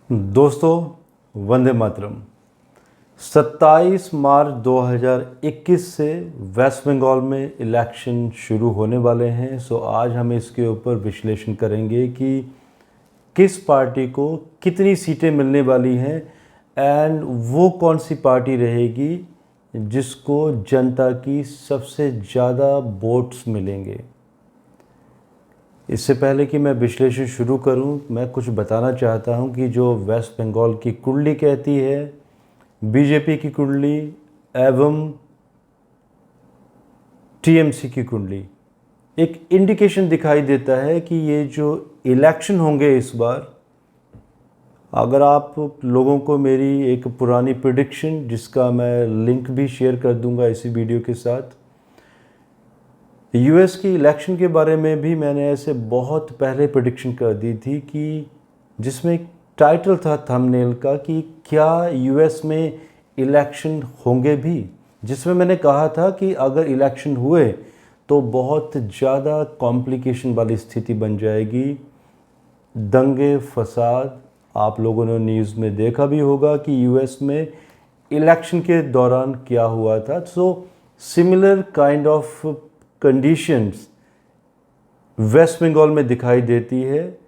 दोस्तों, वंदे मातरम। 27 मार्च 2021 से वेस्ट बंगाल में इलेक्शन शुरू होने वाले हैं। आज हम इसके ऊपर विश्लेषण करेंगे कि किस पार्टी को कितनी सीटें मिलने वाली हैं एंड वो कौन सी पार्टी रहेगी जिसको जनता की सबसे ज़्यादा वोट्स मिलेंगे। इससे पहले कि मैं विश्लेषण शुरू करूं, मैं कुछ बताना चाहता हूं कि जो वेस्ट बंगाल की कुंडली कहती है, बीजेपी की कुंडली एवं टीएमसी की कुंडली एक इंडिकेशन दिखाई देता है कि ये जो इलेक्शन होंगे इस बार, अगर आप लोगों को मेरी एक पुरानी प्रेडिक्शन, जिसका मैं लिंक भी शेयर कर दूंगा इसी वीडियो के साथ, यूएस की इलेक्शन के बारे में भी मैंने ऐसे बहुत पहले प्रेडिक्शन कर दी थी कि जिसमें टाइटल था थंबनेल का कि क्या यूएस में इलेक्शन होंगे भी, जिसमें मैंने कहा था कि अगर इलेक्शन हुए तो बहुत ज़्यादा कॉम्प्लिकेशन वाली स्थिति बन जाएगी, दंगे फसाद। आप लोगों ने न्यूज़ में देखा भी होगा कि यूएस में इलेक्शन के दौरान क्या हुआ था। Similar kind of conditions West Bengal में दिखाई देती है।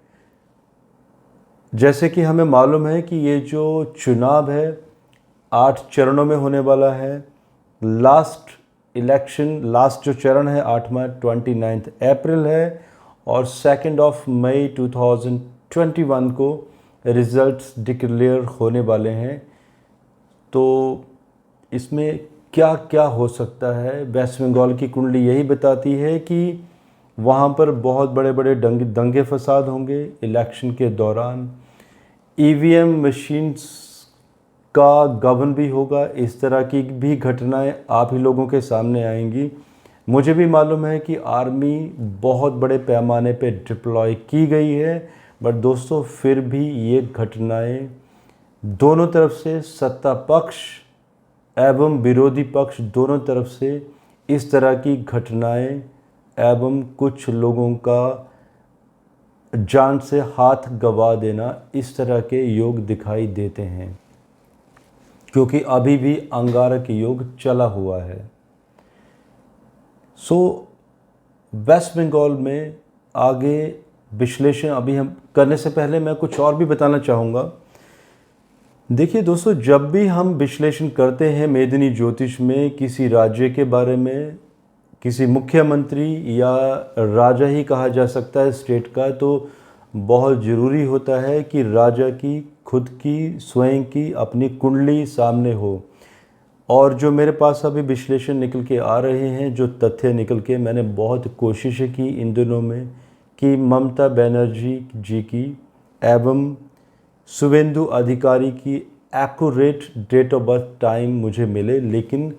जैसे कि हमें मालूम है कि ये जो चुनाव है 8 चरणों में होने वाला है। लास्ट जो चरण है 8वां 29 अप्रैल है और 2 मई 2021 को रिजल्ट्स डिक्लेयर होने वाले हैं। तो इसमें क्या क्या हो सकता है, वेस्ट बंगाल की कुंडली यही बताती है कि वहाँ पर बहुत बड़े बड़े दंगे फसाद होंगे इलेक्शन के दौरान। ईवीएम मशीन्स का गबन भी होगा। इस तरह की भी घटनाएं आप ही लोगों के सामने आएंगी। मुझे भी मालूम है कि आर्मी बहुत बड़े पैमाने पे डिप्लॉय की गई है, बट दोस्तों फिर भी ये घटनाएं दोनों तरफ से, सत्ता पक्ष एवं विरोधी पक्ष दोनों तरफ से, इस तरह की घटनाएं एवं कुछ लोगों का जान से हाथ गंवा देना, इस तरह के योग दिखाई देते हैं, क्योंकि अभी भी अंगारक योग चला हुआ है। वेस्ट बंगाल में आगे विश्लेषण अभी हम करने से पहले मैं कुछ और भी बताना चाहूँगा। देखिए दोस्तों, जब भी हम विश्लेषण करते हैं मेदिनी ज्योतिष में किसी राज्य के बारे में, किसी मुख्यमंत्री या राजा ही कहा जा सकता है स्टेट का, तो बहुत ज़रूरी होता है कि राजा की खुद की स्वयं की अपनी कुंडली सामने हो। और जो मेरे पास अभी विश्लेषण निकल के आ रहे हैं, जो तथ्य निकल के, मैंने बहुत कोशिशें की इन दिनों में कि ममता बनर्जी जी की एवं शुभेंदु अधिकारी की accurate date of birth time मुझे मिले, लेकिन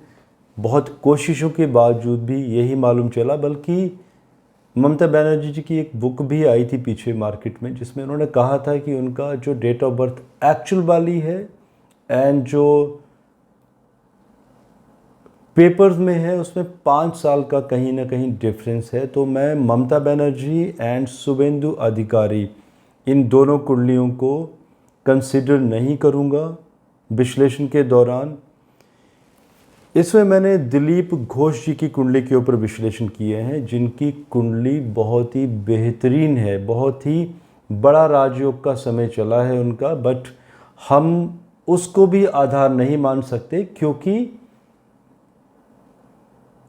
बहुत कोशिशों के बावजूद भी यही मालूम चला। बल्कि ममता बनर्जी जी की एक बुक भी आई थी पीछे मार्केट में, जिसमें उन्होंने कहा था कि उनका जो डेट ऑफ बर्थ एक्चुअल वाली है एंड जो पेपर्स में है उसमें 5 साल का कहीं ना कहीं डिफरेंस है। तो मैं ममता बनर्जी एंड शुभेंदु अधिकारी, इन दोनों कुंडलियों को कंसिडर नहीं करूँगा विश्लेषण के दौरान। इसमें मैंने दिलीप घोष जी की कुंडली के ऊपर विश्लेषण किए हैं, जिनकी कुंडली बहुत ही बेहतरीन है। बहुत ही बड़ा राजयोग का समय चला है उनका, बट हम उसको भी आधार नहीं मान सकते, क्योंकि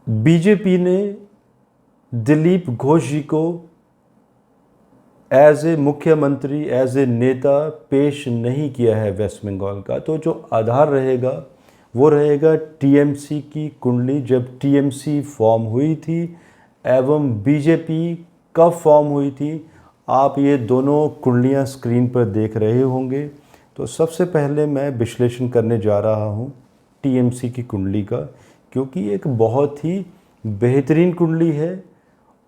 बीजेपी ने दिलीप घोष जी को एज ए मुख्यमंत्री, एज ए नेता पेश नहीं किया है वेस्ट बंगाल का। तो जो आधार रहेगा वो रहेगा टीएमसी की कुंडली, जब टीएमसी फॉर्म हुई थी एवं बीजेपी कब फॉर्म हुई थी। आप ये दोनों कुंडलियां स्क्रीन पर देख रहे होंगे। तो सबसे पहले मैं विश्लेषण करने जा रहा हूँ टीएमसी की कुंडली का, क्योंकि एक बहुत ही बेहतरीन कुंडली है।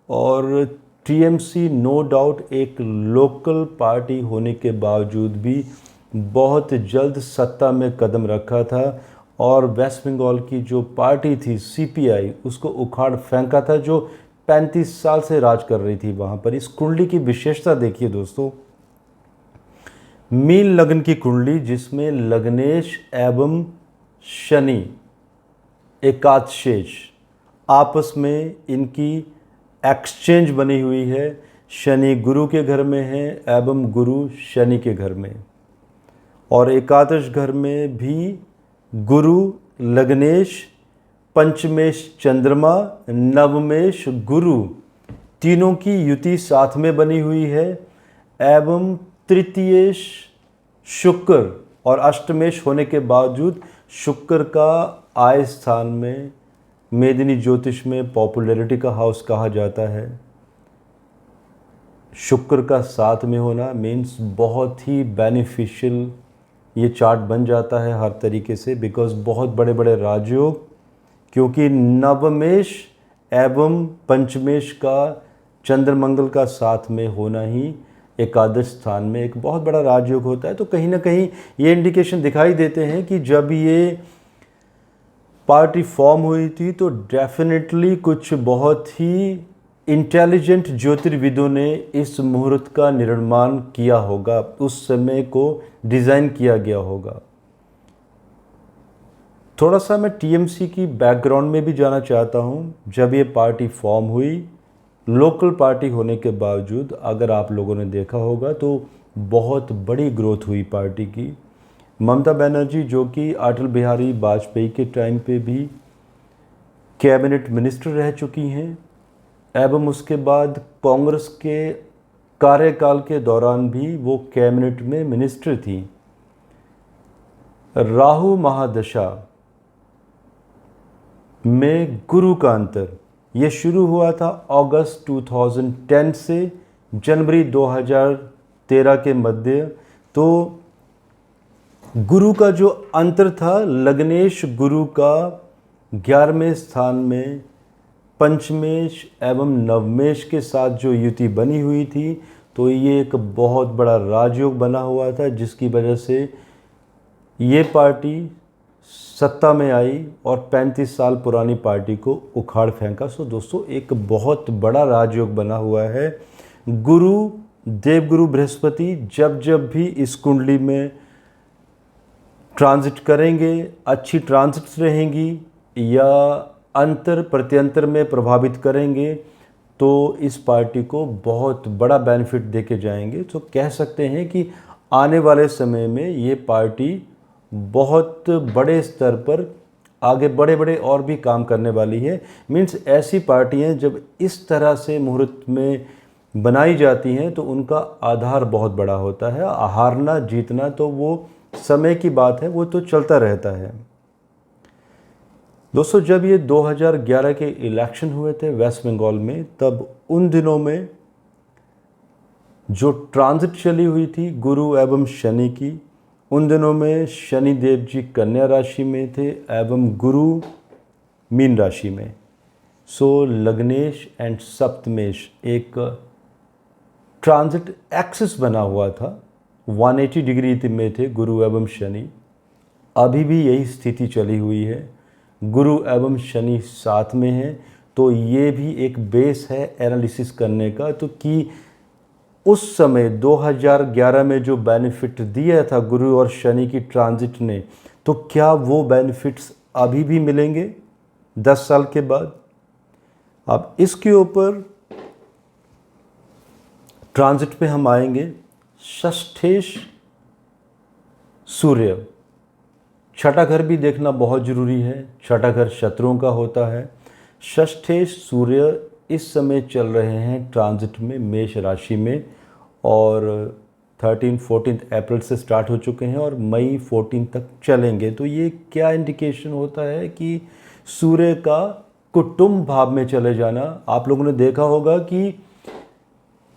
और टीएमसी नो डाउट एक लोकल पार्टी होने के बावजूद भी बहुत जल्द सत्ता में कदम रखा था, और वेस्ट बंगाल की जो पार्टी थी सीपीआई, उसको उखाड़ फेंका था, जो 35 साल से राज कर रही थी वहाँ पर। इस कुंडली की विशेषता देखिए दोस्तों, मीन लग्न की कुंडली जिसमें लग्नेश एवं शनि एकादशेष आपस में इनकी एक्सचेंज बनी हुई है। शनि गुरु के घर में है एवं गुरु शनि के घर में, और एकादश घर में भी गुरु लग्नेश, पंचमेश चंद्रमा, नवमेश गुरु तीनों की युति साथ में बनी हुई है, एवं तृतीयेश शुक्र और अष्टमेश होने के बावजूद शुक्र का आय स्थान में मेदिनी ज्योतिष में पॉपुलैरिटी का हाउस कहा जाता है। शुक्र का साथ में होना मीन्स बहुत ही बेनिफिशियल ये चार्ट बन जाता है हर तरीके से, बिकॉज बहुत बड़े बड़े राजयोग, क्योंकि नवमेश एवं पंचमेश का चंद्र मंगल का साथ में होना ही एकादश स्थान में एक बहुत बड़ा राजयोग होता है। तो कहीं ना कहीं ये इंडिकेशन दिखाई देते हैं कि जब ये पार्टी फॉर्म हुई थी तो डेफिनेटली कुछ बहुत ही इंटेलिजेंट ज्योतिर्विदों ने इस मुहूर्त का निर्माण किया होगा, उस समय को डिज़ाइन किया गया होगा। थोड़ा सा मैं टीएमसी की बैकग्राउंड में भी जाना चाहता हूँ। जब ये पार्टी फॉर्म हुई, लोकल पार्टी होने के बावजूद अगर आप लोगों ने देखा होगा तो बहुत बड़ी ग्रोथ हुई पार्टी की। ममता बनर्जी जो कि अटल बिहारी वाजपेयी के टाइम पे भी कैबिनेट मिनिस्टर रह चुकी हैं, एवं उसके बाद कांग्रेस के कार्यकाल के दौरान भी वो कैबिनेट में मिनिस्टर थी। राहु महादशा में गुरु का अंतर ये शुरू हुआ था अगस्त 2010 से जनवरी 2013 के मध्य। तो गुरु का जो अंतर था, लग्नेश गुरु का 11वें स्थान में पंचमेश एवं नवमेश के साथ जो युति बनी हुई थी, तो ये एक बहुत बड़ा राजयोग बना हुआ था, जिसकी वजह से ये पार्टी सत्ता में आई और 35 साल पुरानी पार्टी को उखाड़ फेंका। सो दोस्तों, एक बहुत बड़ा राजयोग बना हुआ है। गुरु, देवगुरु बृहस्पति जब जब भी इस कुंडली में ट्रांजिट करेंगे, अच्छी ट्रांजिट्स रहेंगी या अंतर प्रत्यंतर में प्रभावित करेंगे, तो इस पार्टी को बहुत बड़ा बेनिफिट देके जाएंगे। तो कह सकते हैं कि आने वाले समय में ये पार्टी बहुत बड़े स्तर पर आगे बड़े बड़े और भी काम करने वाली है। मीन्स ऐसी पार्टियां जब इस तरह से मुहूर्त में बनाई जाती हैं तो उनका आधार बहुत बड़ा होता है। हारना जीतना तो वो समय की बात है, वो तो चलता रहता है। दोस्तों, जब ये 2011 के इलेक्शन हुए थे वेस्ट बंगाल में, तब उन दिनों में जो ट्रांजिट चली हुई थी गुरु एवं शनि की, उन दिनों में शनि देव जी कन्या राशि में थे एवं गुरु मीन राशि में। सो लग्नेश एंड सप्तमेश एक ट्रांजिट एक्सिस बना हुआ था, 180 डिग्री में थे गुरु एवं शनि। अभी भी यही स्थिति चली हुई है, गुरु एवं शनि साथ में हैं। तो ये भी एक बेस है एनालिसिस करने का, तो कि उस समय 2011 में जो बेनिफिट दिया था गुरु और शनि की ट्रांजिट ने, तो क्या वो बेनिफिट्स अभी भी मिलेंगे 10 साल के बाद? अब इसके ऊपर ट्रांजिट पे हम आएंगे। षष्ठेश सूर्य, छठा घर भी देखना बहुत ज़रूरी है। छठा घर शत्रुओं का होता है। षष्ठेश सूर्य इस समय चल रहे हैं ट्रांजिट में मेष राशि में, और 13-14 अप्रैल से स्टार्ट हो चुके हैं और मई 14 तक चलेंगे। तो ये क्या इंडिकेशन होता है कि सूर्य का कुटुंब भाव में चले जाना। आप लोगों ने देखा होगा कि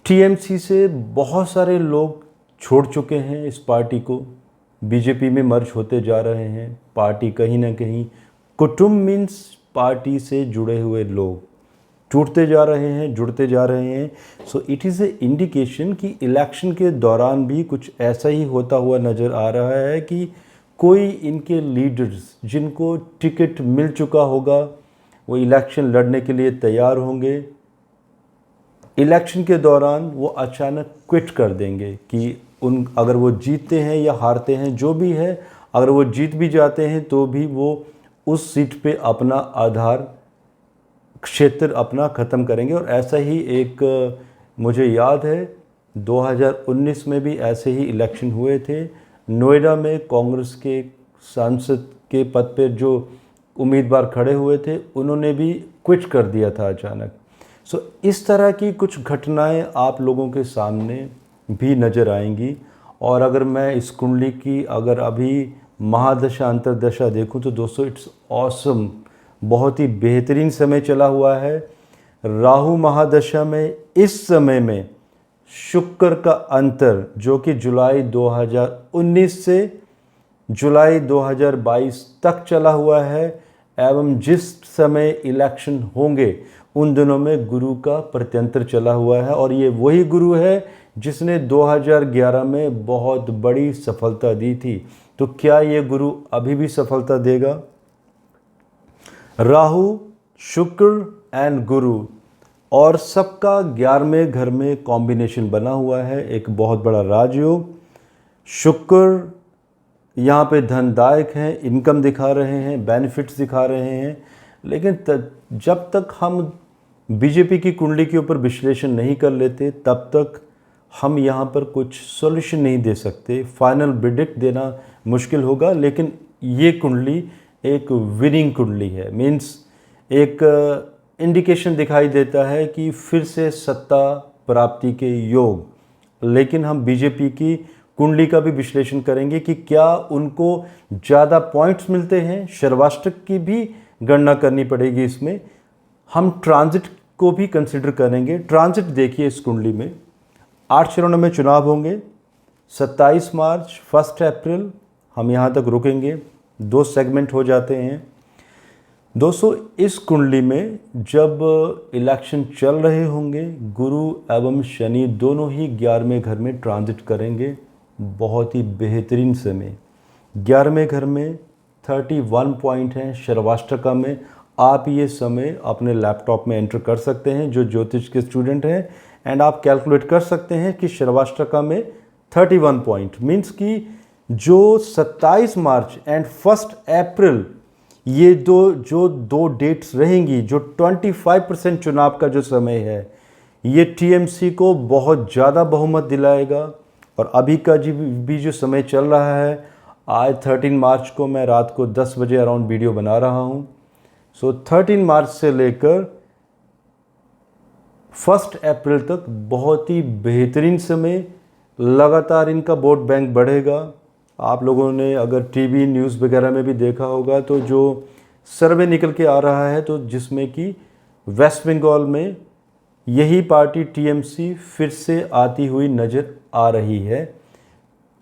टीएमसी से बहुत सारे लोग छोड़ चुके हैं इस पार्टी को, बीजेपी में मर्ज होते जा रहे हैं। पार्टी कहीं ना कहीं, कुटुंब मीन्स पार्टी से जुड़े हुए लोग टूटते जा रहे हैं, जुड़ते जा रहे हैं। So it is a indication कि इलेक्शन के दौरान भी कुछ ऐसा ही होता हुआ नज़र आ रहा है कि कोई इनके लीडर्स जिनको टिकट मिल चुका होगा वो इलेक्शन लड़ने के लिए तैयार होंगे। इलेक्शन के दौरान वो अचानक क्विट कर देंगे कि अगर वो जीतते हैं या हारते हैं जो भी है, अगर वो जीत भी जाते हैं तो भी वो उस सीट पे अपना आधार क्षेत्र अपना ख़त्म करेंगे। और ऐसा ही एक मुझे याद है 2019 में भी ऐसे ही इलेक्शन हुए थे। नोएडा में कांग्रेस के सांसद के पद पर जो उम्मीदवार खड़े हुए थे उन्होंने भी क्विट कर दिया था अचानक। सो इस तरह की कुछ घटनाएं आप लोगों के सामने भी नज़र आएंगी। और अगर मैं इस कुंडली की अगर अभी महादशा अंतरदशा देखूं तो दोस्तों इट्स ऑसम, बहुत ही बेहतरीन समय चला हुआ है। राहु महादशा में इस समय में शुक्र का अंतर जो कि जुलाई 2019 से जुलाई 2022 तक चला हुआ है, एवं जिस समय इलेक्शन होंगे उन दिनों में गुरु का प्रत्यंतर चला हुआ है। और ये वही गुरु है जिसने 2011 में बहुत बड़ी सफलता दी थी। तो क्या ये गुरु अभी भी सफलता देगा? राहु, शुक्र एंड गुरु और सबका 11वें घर में कॉम्बिनेशन बना हुआ है, एक बहुत बड़ा राजयोग। शुक्र यहाँ पे धनदायक हैं, इनकम दिखा रहे हैं, बेनिफिट्स दिखा रहे हैं। लेकिन जब तक हम बीजेपी की कुंडली के ऊपर विश्लेषण नहीं कर लेते तब तक हम यहाँ पर कुछ सॉल्यूशन नहीं दे सकते, फाइनल प्रेडिक्ट देना मुश्किल होगा। लेकिन ये कुंडली एक विनिंग कुंडली है, मीन्स एक इंडिकेशन दिखाई देता है कि फिर से सत्ता प्राप्ति के योग। लेकिन हम बीजेपी की कुंडली का भी विश्लेषण करेंगे कि क्या उनको ज़्यादा पॉइंट्स मिलते हैं। शर्वाष्टक की भी गणना करनी पड़ेगी इसमें। हम ट्रांजिट को भी कंसिडर करेंगे। ट्रांजिट देखिए, इस कुंडली में 8 चरणों में चुनाव होंगे। 27 मार्च, 1 अप्रैल, हम यहाँ तक रुकेंगे, 2 सेगमेंट हो जाते हैं। दोस्तों इस कुंडली में जब इलेक्शन चल रहे होंगे, गुरु एवं शनि दोनों ही 11वें घर में ट्रांजिट करेंगे। बहुत ही बेहतरीन समय। 11वें घर में 31 पॉइंट हैं शर्वाष्टका में। आप ये समय अपने लैपटॉप में एंटर कर सकते हैं जो ज्योतिष के स्टूडेंट हैं, एंड आप कैलकुलेट कर सकते हैं कि शर्वाष्टका में 31 पॉइंट मीन्स कि जो 27 मार्च एंड 1 अप्रैल ये जो दो डेट्स रहेंगी, जो 25% चुनाव का जो समय है, ये टीएमसी को बहुत ज़्यादा बहुमत दिलाएगा। और अभी का भी जो समय चल रहा है, आज 13 मार्च को मैं रात को 10 बजे अराउंड वीडियो बना रहा हूँ। सो 13 मार्च से लेकर 1 अप्रैल तक बहुत ही बेहतरीन समय, लगातार इनका वोट बैंक बढ़ेगा। आप लोगों ने अगर टीवी न्यूज़ वगैरह में भी देखा होगा तो जो सर्वे निकल के आ रहा है, तो जिसमें कि वेस्ट बंगाल में यही पार्टी टीएमसी फिर से आती हुई नज़र आ रही है,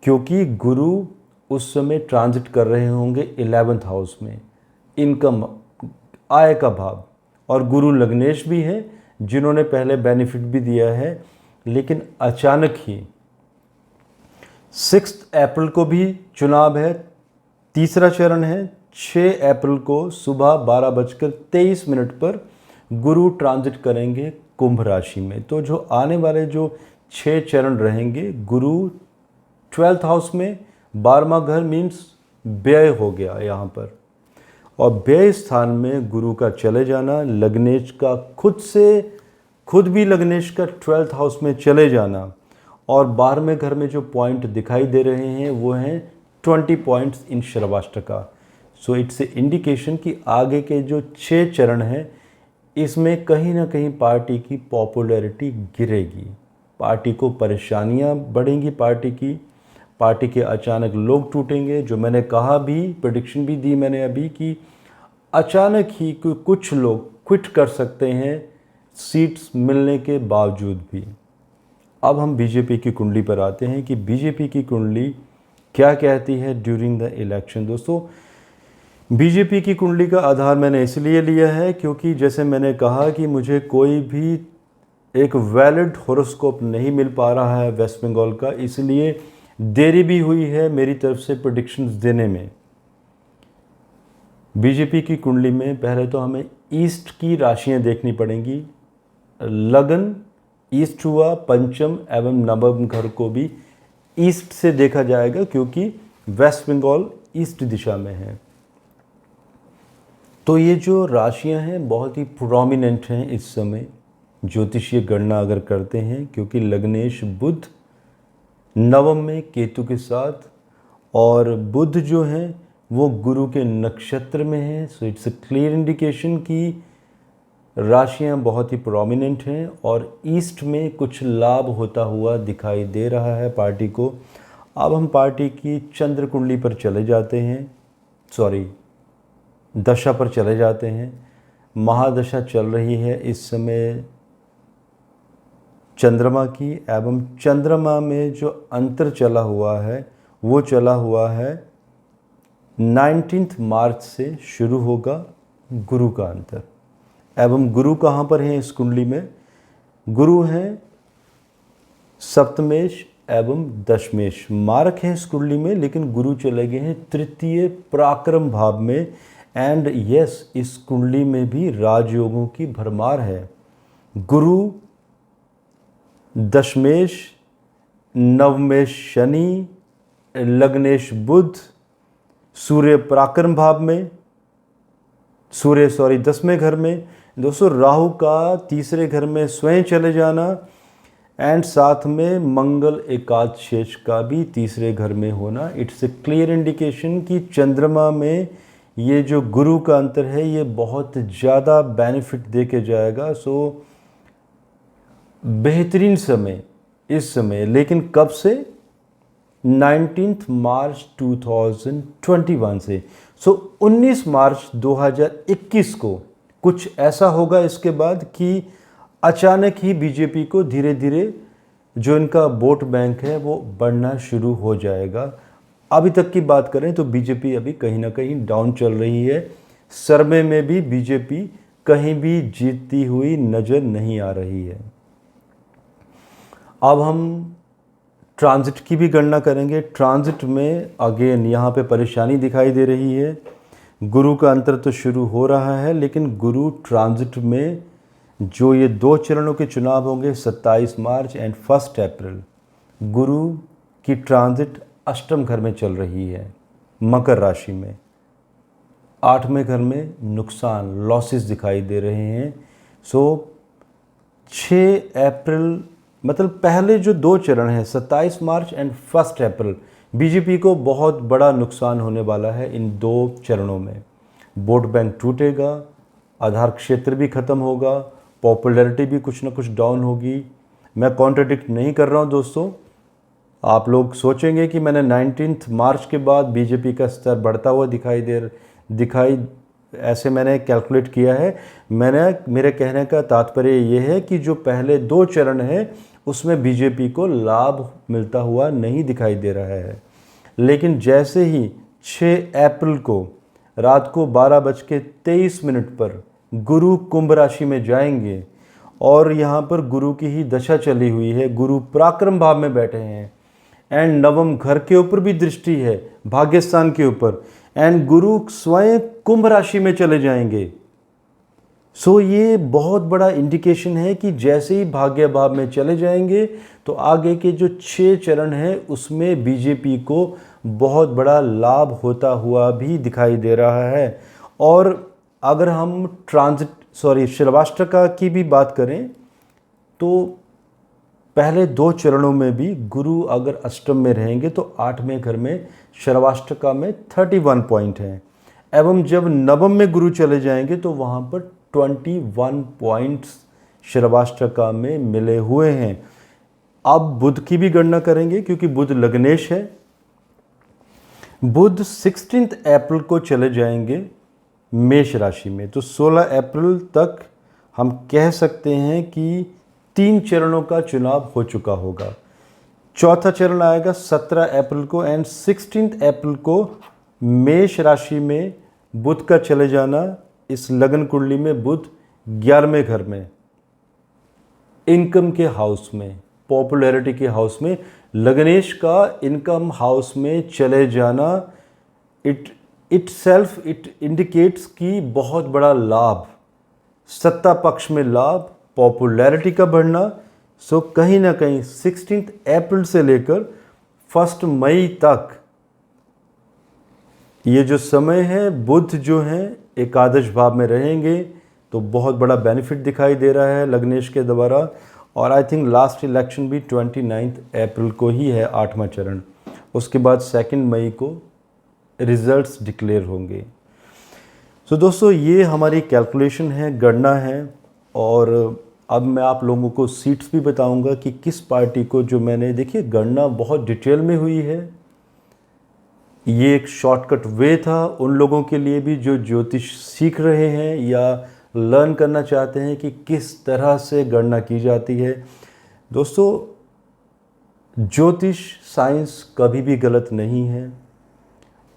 क्योंकि गुरु उस समय ट्रांजिट कर रहे होंगे 11th हाउस में, इनकम आय का भाव। और गुरु लग्नेश भी हैं जिन्होंने पहले बेनिफिट भी दिया है। लेकिन अचानक ही 6 अप्रैल को भी चुनाव है, तीसरा चरण है। 6 अप्रैल को सुबह 12:23 पर गुरु ट्रांजिट करेंगे कुंभ राशि में। तो जो आने वाले जो 6 चरण रहेंगे, गुरु 12th हाउस में, 12वां घर मीन्स व्यय हो गया यहाँ पर, और व्यय स्थान में गुरु का चले जाना, लग्नेश का खुद भी लग्नेश का 12th हाउस में चले जाना, और 12वें घर में जो पॉइंट दिखाई दे रहे हैं वो हैं 20 पॉइंट्स इन शर्वाष्टका। सो इट्स ए इंडिकेशन कि आगे के जो 6 चरण हैं इसमें कहीं ना कहीं पार्टी की पॉपुलैरिटी गिरेगी, पार्टी को परेशानियां बढ़ेंगी, पार्टी के अचानक लोग टूटेंगे। जो मैंने कहा भी, प्रेडिक्शन भी दी मैंने अभी कि अचानक ही कुछ लोग क्विट कर सकते हैं सीट्स मिलने के बावजूद भी। अब हम बीजेपी की कुंडली पर आते हैं कि बीजेपी की कुंडली क्या कहती है ड्यूरिंग द इलेक्शन। दोस्तों बीजेपी की कुंडली का आधार मैंने इसलिए लिया है क्योंकि जैसे मैंने कहा कि मुझे कोई भी एक वैलिड हॉरोस्कोप नहीं मिल पा रहा है वेस्ट बंगाल का, इसलिए देरी भी हुई है मेरी तरफ से प्रेडिक्शंस देने में। बीजेपी की कुंडली में पहले तो हमें ईस्ट की राशियां देखनी पड़ेंगी, लगन, ईस्ट हुआ, पंचम एवं नवम घर को भी ईस्ट से देखा जाएगा क्योंकि वेस्ट बंगाल ईस्ट दिशा में है। तो ये जो राशियां हैं बहुत ही प्रोमिनेंट हैं इस समय ज्योतिषीय गणना अगर करते हैं, क्योंकि लग्नेश बुध नवम में केतु के साथ, और बुध जो है वो गुरु के नक्षत्र में है। So it's a clear indication कि राशियां बहुत ही प्रोमिनेंट हैं और ईस्ट में कुछ लाभ होता हुआ दिखाई दे रहा है पार्टी को। अब हम पार्टी की चंद्र कुंडली पर चले जाते हैं, दशा पर चले जाते हैं। महादशा चल रही है इस समय चंद्रमा की, एवं चंद्रमा में जो अंतर चला हुआ है वो चला हुआ है 19 मार्च से शुरू होगा गुरु का अंतर। एवं गुरु कहाँ पर है इस कुंडली में? गुरु हैं सप्तमेश एवं दशमेश, मारक है इस कुंडली में, लेकिन गुरु चले गए हैं तृतीय पराक्रम भाव में। एंड यस, इस कुंडली में भी राजयोगों की भरमार है। गुरु दशमेश, नवमेश शनि, लग्नेश बुध, सूर्य पराक्रम भाव में, सूर्य 10वें घर में। दोस्तों राहु का तीसरे घर में स्वयं चले जाना, एंड साथ में मंगल एकादश शेष का भी तीसरे घर में होना। इट्स ए क्लियर इंडिकेशन कि चंद्रमा में ये जो गुरु का अंतर है ये बहुत ज़्यादा बेनिफिट दे के जाएगा। सो बेहतरीन समय इस समय, लेकिन कब से? 19 मार्च 2021 से। सो 19 मार्च 2021 को कुछ ऐसा होगा इसके बाद कि अचानक ही बीजेपी को धीरे धीरे जो इनका वोट बैंक है वो बढ़ना शुरू हो जाएगा। अभी तक की बात करें तो बीजेपी अभी कहीं ना कहीं डाउन चल रही है। सर्वे में भी बीजेपी कहीं भी जीतती हुई नज़र नहीं आ रही है। अब हम ट्रांजिट की भी गणना करेंगे। ट्रांजिट में अगेन यहाँ पे परेशानी दिखाई दे रही है। गुरु का अंतर तो शुरू हो रहा है, लेकिन गुरु ट्रांजिट में जो ये 2 चरणों के चुनाव होंगे 27 मार्च एंड 1 अप्रैल, गुरु की ट्रांजिट अष्टम घर में चल रही है, मकर राशि में। 8वें घर में नुकसान, लॉसेस दिखाई दे रहे हैं। सो 6 अप्रैल मतलब पहले जो 2 चरण हैं 27 मार्च एंड 1 अप्रैल, बीजेपी को बहुत बड़ा नुकसान होने वाला है इन 2 चरणों में। वोट बैंक टूटेगा, आधार क्षेत्र भी खत्म होगा, पॉपुलैरिटी भी कुछ ना कुछ डाउन होगी। मैं कॉन्ट्रडिक्ट नहीं कर रहा हूँ दोस्तों। आप लोग सोचेंगे कि मैंने 19 मार्च के बाद बीजेपी का स्तर बढ़ता हुआ दिखाई ऐसे मैंने कैलकुलेट किया है। मेरे कहने का तात्पर्य ये है कि जो पहले 2 चरण हैं उसमें बीजेपी को लाभ मिलता हुआ नहीं दिखाई दे रहा है, लेकिन जैसे ही 6 अप्रैल को रात को 12:23 पर गुरु कुंभ राशि में जाएंगे, और यहाँ पर गुरु की ही दशा चली हुई है, गुरु पराक्रम भाव में बैठे हैं, एंड नवम घर के ऊपर भी दृष्टि है, भाग्यस्थान के ऊपर, एंड गुरु स्वयं कुंभ राशि में चले जाएंगे। सो ये बहुत बड़ा इंडिकेशन है कि जैसे ही भाग्य भाव में चले जाएंगे तो आगे के जो 6 चरण हैं उसमें बीजेपी को बहुत बड़ा लाभ होता हुआ भी दिखाई दे रहा है। और अगर हम श्रवाष्टका की भी बात करें तो पहले 2 चरणों में भी गुरु अगर अष्टम में रहेंगे तो 8वें घर में श्रवाष्टका में 31 पॉइंट हैं, एवं जब नवम में गुरु चले जाएंगे तो वहाँ पर 21 पॉइंट्स श्रवाष्टका में मिले हुए हैं। अब बुध की भी गणना करेंगे क्योंकि बुध लग्नेश है। बुध 16 अप्रैल को चले जाएंगे मेष राशि में, तो 16 अप्रैल तक हम कह सकते हैं कि 3 चरणों का चुनाव हो चुका होगा। चौथा चरण आएगा 17 अप्रैल को, एंड 16 अप्रैल को मेष राशि में बुध का चले जाना। इस लगन कुंडली में बुध 11वें घर में, इनकम के हाउस में, पॉपुलैरिटी के हाउस में, लग्नेश का इनकम हाउस में चले जाना इट इंडिकेट्स कि बहुत बड़ा लाभ, सत्ता पक्ष में लाभ, पॉपुलैरिटी का बढ़ना, सो कहीं ना कहीं 16 अप्रैल से लेकर 1 मई तक ये जो समय है, बुध जो हैं एकादश भाव में रहेंगे, तो बहुत बड़ा बेनिफिट दिखाई दे रहा है लग्नेश के द्वारा। और आई थिंक लास्ट इलेक्शन भी 29 अप्रैल को ही है, 8वां चरण। उसके बाद 2 मई को रिजल्ट्स डिक्लेयर होंगे। तो दोस्तों ये हमारी कैलकुलेशन है, गणना है। और अब मैं आप लोगों को सीट्स भी बताऊंगा कि किस पार्टी को, जो मैंने, देखिए गणना बहुत डिटेल में हुई है। ये एक शॉर्टकट वे था उन लोगों के लिए भी जो ज्योतिष सीख रहे हैं या लर्न करना चाहते हैं कि किस तरह से गणना की जाती है। दोस्तों ज्योतिष साइंस कभी भी गलत नहीं है,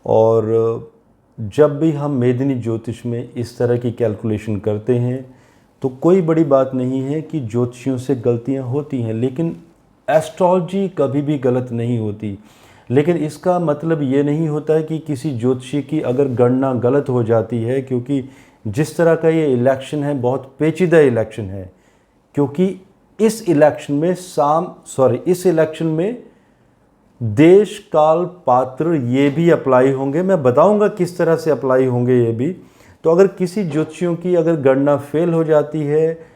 और जब भी हम मेदिनी ज्योतिष में इस तरह की कैलकुलेशन करते हैं तो कोई बड़ी बात नहीं है कि ज्योतिषियों से गलतियां होती हैं, लेकिन एस्ट्रोलॉजी कभी भी गलत नहीं होती। लेकिन इसका मतलब ये नहीं होता है कि किसी ज्योतिषी की अगर गणना गलत हो जाती है, क्योंकि जिस तरह का ये इलेक्शन है बहुत पेचीदा इलेक्शन है। क्योंकि इस इलेक्शन में देश काल पात्र ये भी अप्लाई होंगे। मैं बताऊंगा किस तरह से अप्लाई होंगे ये भी। तो अगर किसी ज्योतिषियों की अगर गणना फेल हो जाती है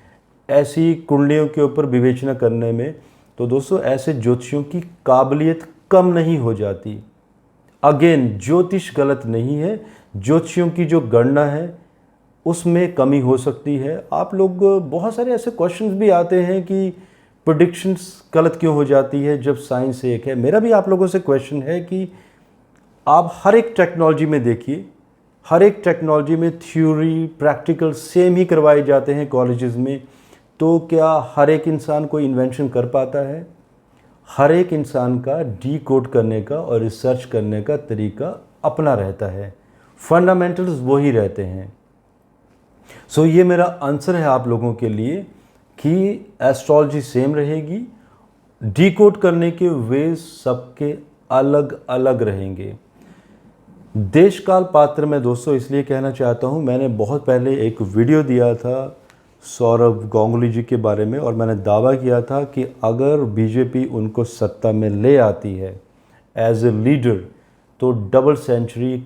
ऐसी कुंडलियों के ऊपर विवेचना करने में, तो दोस्तों ऐसे ज्योतिषियों की काबिलियत कम नहीं हो जाती। अगेन ज्योतिष गलत नहीं है, ज्योतिषियों की जो गणना है उसमें कमी हो सकती है। आप लोग, बहुत सारे ऐसे क्वेश्चंस भी आते हैं कि प्रेडिक्शंस गलत क्यों हो जाती है जब साइंस एक है। मेरा भी आप लोगों से क्वेश्चन है कि आप हर एक टेक्नोलॉजी में देखिए, हर एक टेक्नोलॉजी में थ्योरी प्रैक्टिकल सेम ही करवाए जाते हैं कॉलेजेस में। तो क्या हर एक इंसान कोई इन्वेंशन कर पाता है? हर एक इंसान का डीकोड करने का और रिसर्च करने का तरीका अपना रहता है, फंडामेंटल्स वही रहते हैं। सो ये मेरा आंसर है आप लोगों के लिए कि एस्ट्रोलॉजी सेम रहेगी, डीकोड करने के वे सबके अलग अलग रहेंगे। देश काल पात्र में दोस्तों इसलिए कहना चाहता हूँ, मैंने बहुत पहले एक वीडियो दिया था सौरभ गांगुली जी के बारे में, और मैंने दावा किया था कि अगर बीजेपी उनको सत्ता में ले आती है एज ए लीडर तो डबल सेंचुरी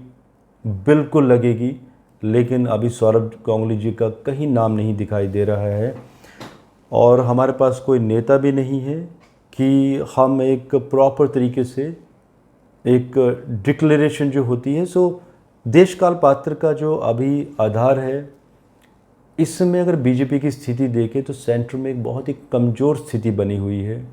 बिल्कुल लगेगी। लेकिन अभी सौरभ गांगुली जी का कहीं नाम नहीं दिखाई दे रहा है, और हमारे पास कोई नेता भी नहीं है कि हम एक प्रॉपर तरीके से एक डिक्लेरेशन जो होती है। सो देश काल पात्र का जो अभी आधार है, इस समय अगर बीजेपी की स्थिति देखें तो सेंटर में एक बहुत ही कमज़ोर स्थिति बनी हुई है।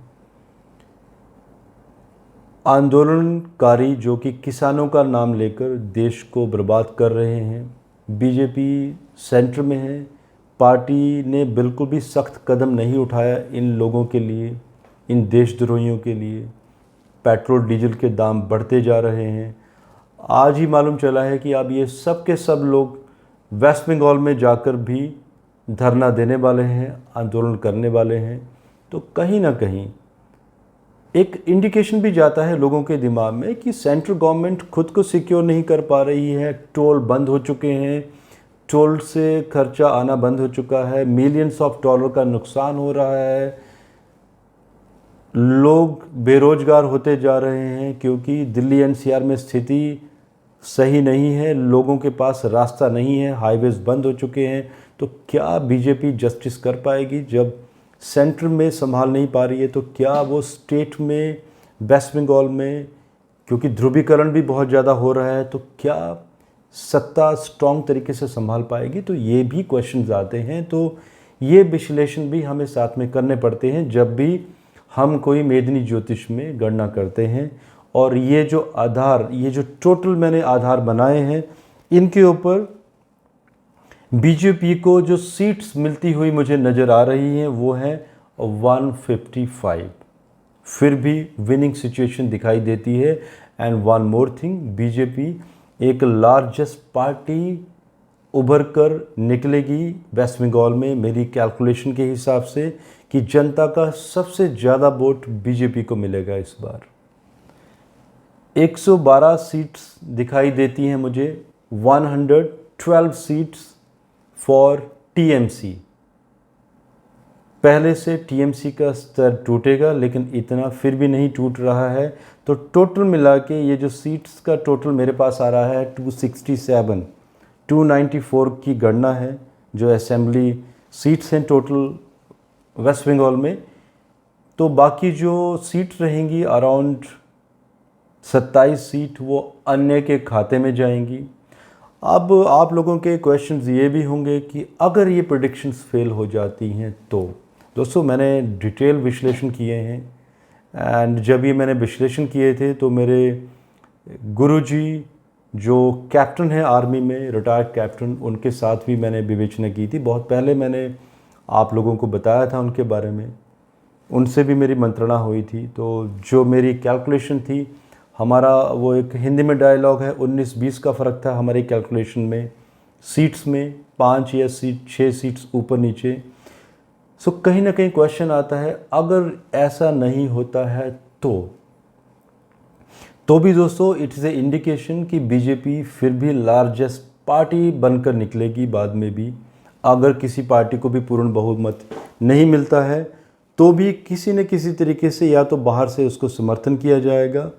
आंदोलनकारी जो कि किसानों का नाम लेकर देश को बर्बाद कर रहे हैं, बीजेपी सेंटर में है। पार्टी ने बिल्कुल भी सख्त कदम नहीं उठाया इन लोगों के लिए, इन देशद्रोहियों के लिए। पेट्रोल डीजल के दाम बढ़ते जा रहे हैं। आज ही मालूम चला है कि अब ये सब के सब लोग वेस्ट बंगाल में जाकर भी धरना देने वाले हैं, आंदोलन करने वाले हैं। तो कहीं ना कहीं एक इंडिकेशन भी जाता है लोगों के दिमाग में कि सेंट्रल गवर्नमेंट खुद को सिक्योर नहीं कर पा रही है। टोल बंद हो चुके हैं, टोल से खर्चा आना बंद हो चुका है, मिलियंस ऑफ डॉलर का नुकसान हो रहा है, लोग बेरोजगार होते जा रहे हैं क्योंकि दिल्ली एनसीआर में स्थिति सही नहीं है, लोगों के पास रास्ता नहीं है, हाईवेज बंद हो चुके हैं। तो क्या बीजेपी जस्टिस कर पाएगी? जब सेंटर में संभाल नहीं पा रही है तो क्या वो स्टेट में, वेस्ट बंगाल में, क्योंकि ध्रुवीकरण भी बहुत ज़्यादा हो रहा है, तो क्या सत्ता स्ट्रॉन्ग तरीके से संभाल पाएगी? तो ये भी क्वेश्चंस आते हैं। तो ये विश्लेषण भी हमें साथ में करने पड़ते हैं जब भी हम कोई मेदिनी ज्योतिष में गणना करते हैं। और ये जो आधार, ये जो टोटल मैंने आधार बनाए हैं, इनके ऊपर बीजेपी को जो सीट्स मिलती हुई मुझे नज़र आ रही हैं वो है 155। फिर भी विनिंग सिचुएशन दिखाई देती है। And one more thing, BJP एक लार्जेस्ट पार्टी उभर कर निकलेगी वेस्ट बंगाल में, मेरी कैलकुलेशन के हिसाब से, कि जनता का सबसे ज़्यादा वोट बीजेपी को मिलेगा इस बार। 112 सीट्स दिखाई देती हैं मुझे, 112 सीट्स फॉर टीएमसी। पहले से टीएमसी का स्तर टूटेगा, लेकिन इतना फिर भी नहीं टूट रहा है। तो टोटल मिला के ये जो सीट्स का टोटल मेरे पास आ रहा है 267, 294 की गणना है जो असेंबली सीट्स हैं टोटल वेस्ट बंगाल में। तो बाकी जो सीट रहेंगी अराउंड 27 सीट वो अन्य के खाते में जाएंगी। अब आप लोगों के क्वेश्चंस ये भी होंगे कि अगर ये प्रेडिक्शंस फेल हो जाती हैं तो दोस्तों मैंने डिटेल विश्लेषण किए हैं, एंड जब ये मैंने विश्लेषण किए थे तो मेरे गुरुजी जो कैप्टन है आर्मी में, रिटायर्ड कैप्टन, उनके साथ भी मैंने विवेचना की थी। बहुत पहले मैंने आप लोगों को बताया था उनके बारे में, उनसे भी मेरी मंत्रणा हुई थी। तो जो मेरी कैलकुलेशन थी, हमारा वो एक हिंदी में डायलॉग है, 19-20 का फ़र्क था हमारी कैलकुलेशन में, सीट्स में 5 या 6 सीट्स ऊपर नीचे। सो कहीं ना कहीं क्वेश्चन आता है अगर ऐसा नहीं होता है तो भी दोस्तों इट इज़ ए इंडिकेशन कि बीजेपी फिर भी लार्जेस्ट पार्टी बनकर निकलेगी बाद में भी। अगर किसी पार्टी को भी पूर्ण बहुमत नहीं मिलता है तो भी किसी न किसी तरीके से या तो बाहर से उसको समर्थन किया जाएगा,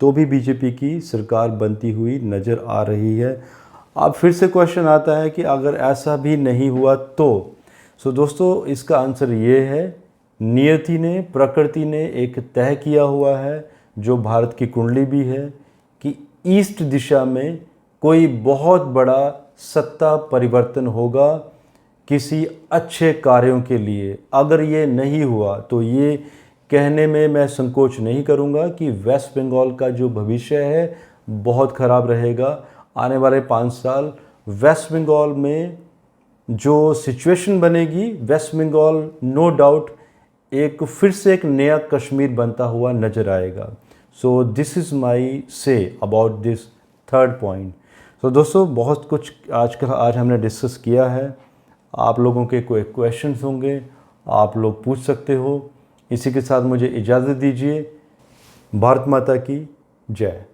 तो भी बीजेपी की सरकार बनती हुई नज़र आ रही है। अब फिर से क्वेश्चन आता है कि अगर ऐसा भी नहीं हुआ तो सो दोस्तों इसका आंसर ये है, नियति ने, प्रकृति ने एक तय किया हुआ है जो भारत की कुंडली भी है कि ईस्ट दिशा में कोई बहुत बड़ा सत्ता परिवर्तन होगा किसी अच्छे कार्यों के लिए। अगर ये नहीं हुआ तो ये कहने में मैं संकोच नहीं करूंगा कि वेस्ट बंगाल का जो भविष्य है बहुत ख़राब रहेगा। आने वाले 5 साल वेस्ट बंगाल में जो सिचुएशन बनेगी, वेस्ट बंगाल नो डाउट एक फिर से एक नया कश्मीर बनता हुआ नज़र आएगा। So this is my say about this third point. तो दोस्तों बहुत कुछ आज हमने डिस्कस किया है। आप लोगों के कोई क्वेश्चंस होंगे, आप लोग पूछ सकते हो। इसी के साथ मुझे इजाज़त दीजिए। भारत माता की जय।